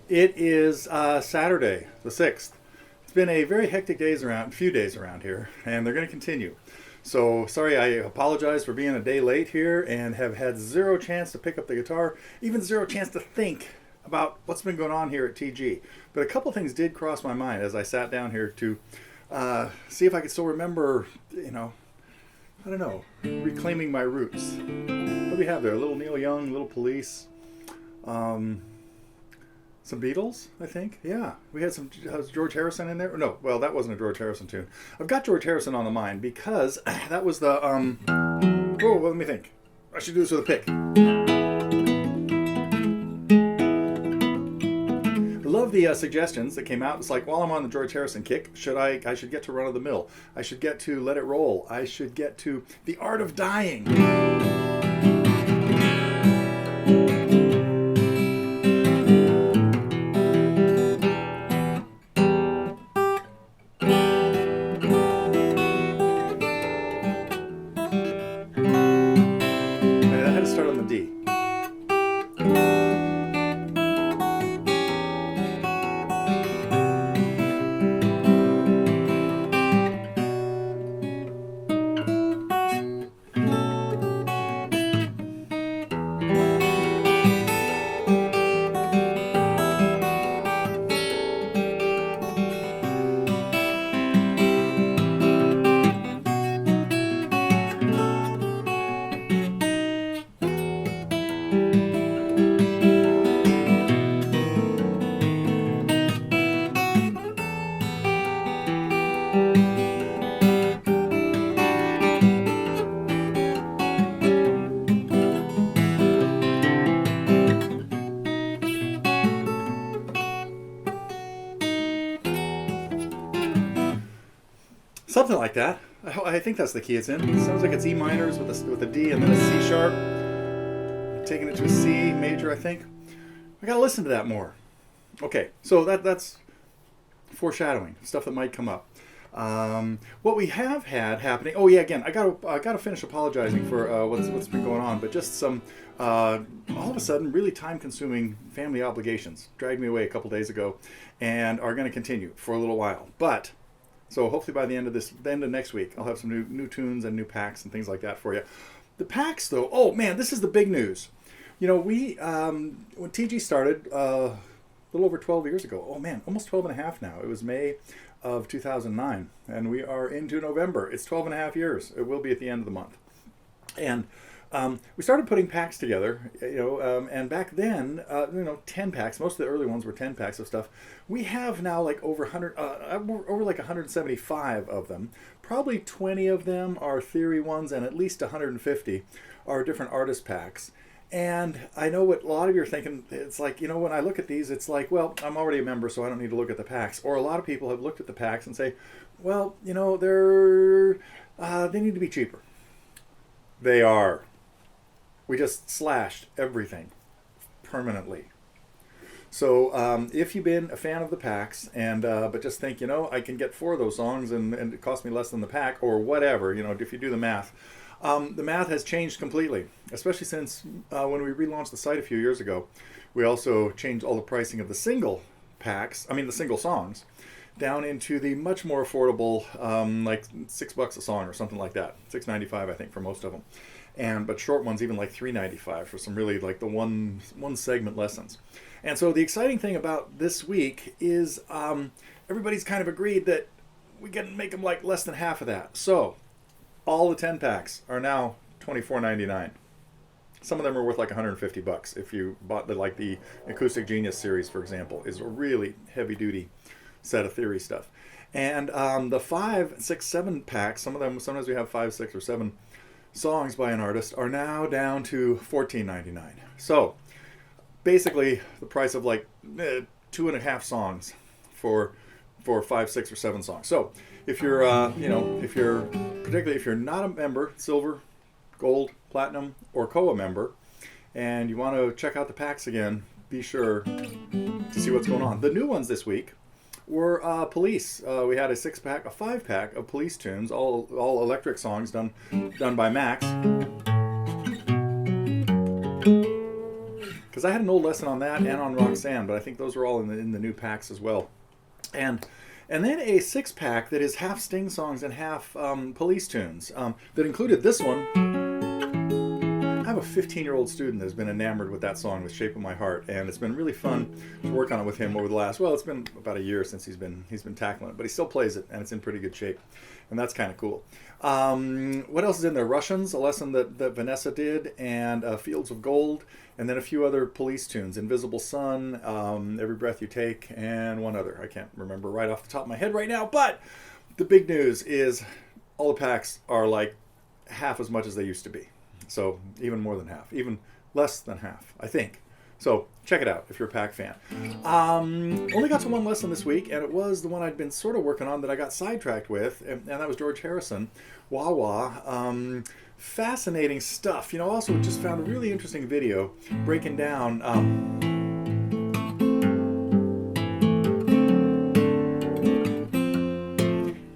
It is Saturday, the 6th. It's been a very hectic few days around here, and they're going to continue. So, sorry, I apologize for being a day late here and have had zero chance to pick up the guitar, even zero chance to think about what's been going on here at TG. But a couple things did cross my mind as I sat down here to see if I could still remember, I don't know, reclaiming my roots. What do we have there? A little Neil Young, a little Police. Some Beatles, I think. Yeah, we had some George Harrison in there. No, well, that wasn't a George Harrison tune. I've got George Harrison on the mind because that was the. Oh, let me think. I should do this with a pick. I love the suggestions that came out. It's like, while I'm on the George Harrison kick, I should get to Run of the Mill. I should get to Let It Roll. I should get to The Art of Dying. Start on the D. Something like that. I think that's the key it's in. It sounds like it's E minors with a D and then a C sharp. Taking it to a C major, I think. I gotta listen to that more. Okay, so that's foreshadowing, stuff that might come up. What we have had happening. Oh yeah, again, I gotta finish apologizing for what's been going on, but just some all of a sudden really time-consuming family obligations dragged me away a couple days ago, and are going to continue for a little while. But so hopefully by the end of next week, I'll have some new tunes and new packs and things like that for you. The packs, though, oh man, this is the big news. We when TG started a little over 12 years ago. Oh man, almost 12 and a half now. It was May of 2009, and we are into November. It's 12 and a half years. It will be at the end of the month. And we started putting packs together, and back then, 10 packs. Most of the early ones were 10 packs of stuff. We have now like over 175 of them. Probably 20 of them are theory ones, and at least 150 are different artist packs. And I know what a lot of you are thinking. It's like, when I look at these, it's like, well, I'm already a member, so I don't need to look at the packs. Or a lot of people have looked at the packs and say, well, they need to be cheaper. They are. We just slashed everything permanently. So if you've been a fan of the packs and but just think, I can get 4 of those songs and it cost me less than the pack or whatever, if you do the math has changed completely, especially since when we relaunched the site a few years ago. We also changed all the pricing of the single the single songs, down into the much more affordable, like $6 a song or something like that, $6.95 I think for most of them. But short ones even like $3.95 for some really like the one segment lessons. And so the exciting thing about this week is everybody's kind of agreed that we can make them like less than half of that. So all the 10 packs are now $24.99. Some of them are worth like $150 if you bought the Acoustic Genius series, for example, is a really heavy duty set of theory stuff. And the 5, 6, 7 packs, sometimes we have 5, 6, or 7 songs by an artist, are now down to $14.99. So basically the price of like 2.5 songs for 5, 6, or 7 songs. So if you're particularly if you're not a member, silver, gold, platinum, or COA member, and you want to check out the packs again, be sure to see what's going on. The new ones this week were Police. We had a 6-pack, a 5-pack of Police tunes, all electric songs done by Max. Because because I had an old lesson on that and on Roxanne, but I think those are all in the new packs as well. And then a 6-pack that is half Sting songs and half Police tunes that included this one. I have a 15-year-old student that's been enamored with that song, "The Shape of My Heart," and it's been really fun to work on it with him over the last, well, it's been about a year since he's been tackling it, but he still plays it, and it's in pretty good shape, and that's kind of cool. What else is in there? Russians, a lesson that Vanessa did, and Fields of Gold, and then a few other Police tunes, "Invisible Sun," "Every Breath You Take," and one other. I can't remember right off the top of my head right now, but the big news is all the packs are like half as much as they used to be. So even more than half, even less than half, I think. So check it out if you're a pack fan. Only got to one lesson this week, and it was the one I'd been sort of working on that I got sidetracked with, and that was George Harrison, Wah Wah. Fascinating stuff. Also just found a really interesting video breaking down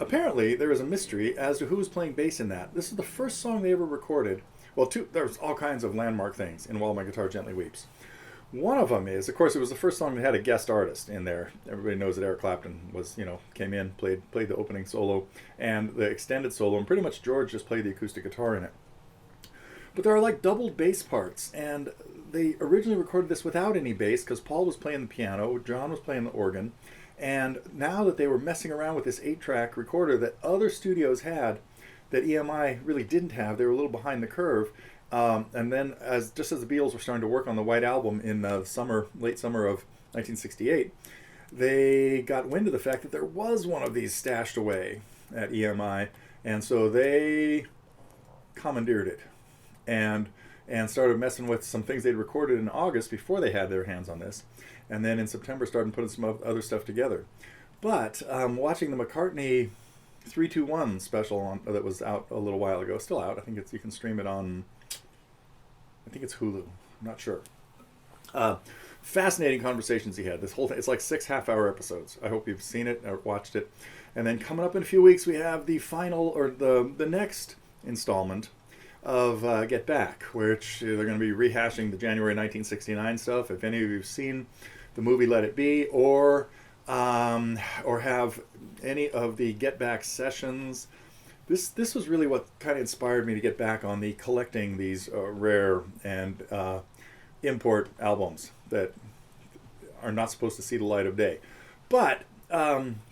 apparently there is a mystery as to who was playing bass in that. This is the first song they ever recorded. Well, there's all kinds of landmark things in "While My Guitar Gently Weeps." One of them is, of course, it was the first song that had a guest artist in there. Everybody knows that Eric Clapton came in, played the opening solo and the extended solo, and pretty much George just played the acoustic guitar in it. But there are like doubled bass parts, and they originally recorded this without any bass because Paul was playing the piano, John was playing the organ, and now that they were messing around with this 8-track recorder that other studios had, that EMI really didn't have, they were a little behind the curve. And then just as the Beatles were starting to work on the White Album in late summer of 1968, they got wind of the fact that there was one of these stashed away at EMI, and so they commandeered it and started messing with some things they'd recorded in August before they had their hands on this, and then in September started putting some other stuff together. But watching the McCartney 321 special that was out a little while ago, still out. I think you can stream it on, I think it's Hulu. I'm not sure. Fascinating conversations he had. This whole thing, it's like 6 half-hour episodes. I hope you've seen it or watched it. And then coming up in a few weeks, we have the final, or the next installment of Get Back, which they're going to be rehashing the January 1969 stuff. If any of you have seen the movie Let It Be, or have any of the Get Back sessions, this was really what kind of inspired me to get back on the collecting these rare and import albums that are not supposed to see the light of day. But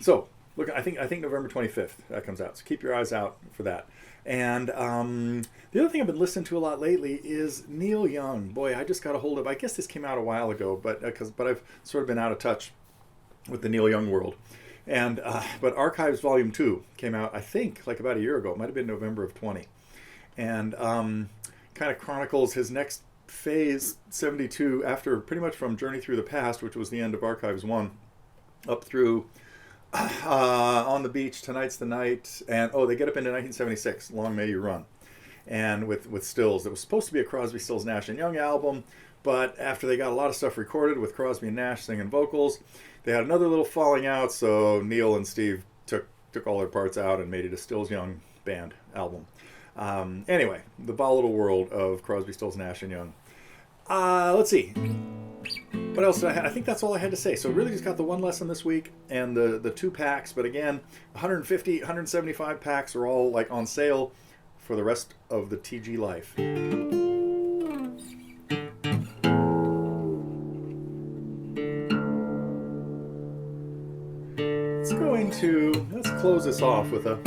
so look, I think November 25th that comes out. So keep your eyes out for that. And the other thing I've been listening to a lot lately is Neil Young. Boy, I just got a hold of. I guess this came out a while ago, but I've sort of been out of touch with the Neil Young world. And but Archives Volume 2 came out, I think, like about a year ago. It might have been November of 20. And kind of chronicles his next phase, 72, after pretty much from Journey Through the Past, which was the end of Archives 1, up through On the Beach, Tonight's the Night, and they get up into 1976, Long May You Run. And with Stills. It was supposed to be a Crosby, Stills, Nash and Young album, but after they got a lot of stuff recorded with Crosby and Nash singing vocals, they had another little falling out, so Neil and Steve took all their parts out and made it a Stills Young band album. Anyway, the volatile world of Crosby, Stills, Nash and Young. Let's see. What else did I have? I think that's all I had to say. So really just got the one lesson this week and the 2 packs, but again, 150, 175 packs are all like on sale for the rest of the TG life. Let's close this off with a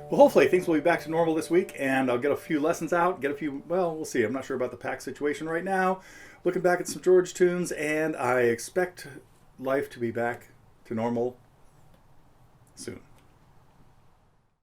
Well, hopefully things will be back to normal this week, and I'll get a few lessons out, get a few, well, we'll see. I'm not sure about the pack situation right now. Looking back at some George tunes, and I expect life to be back to normal soon.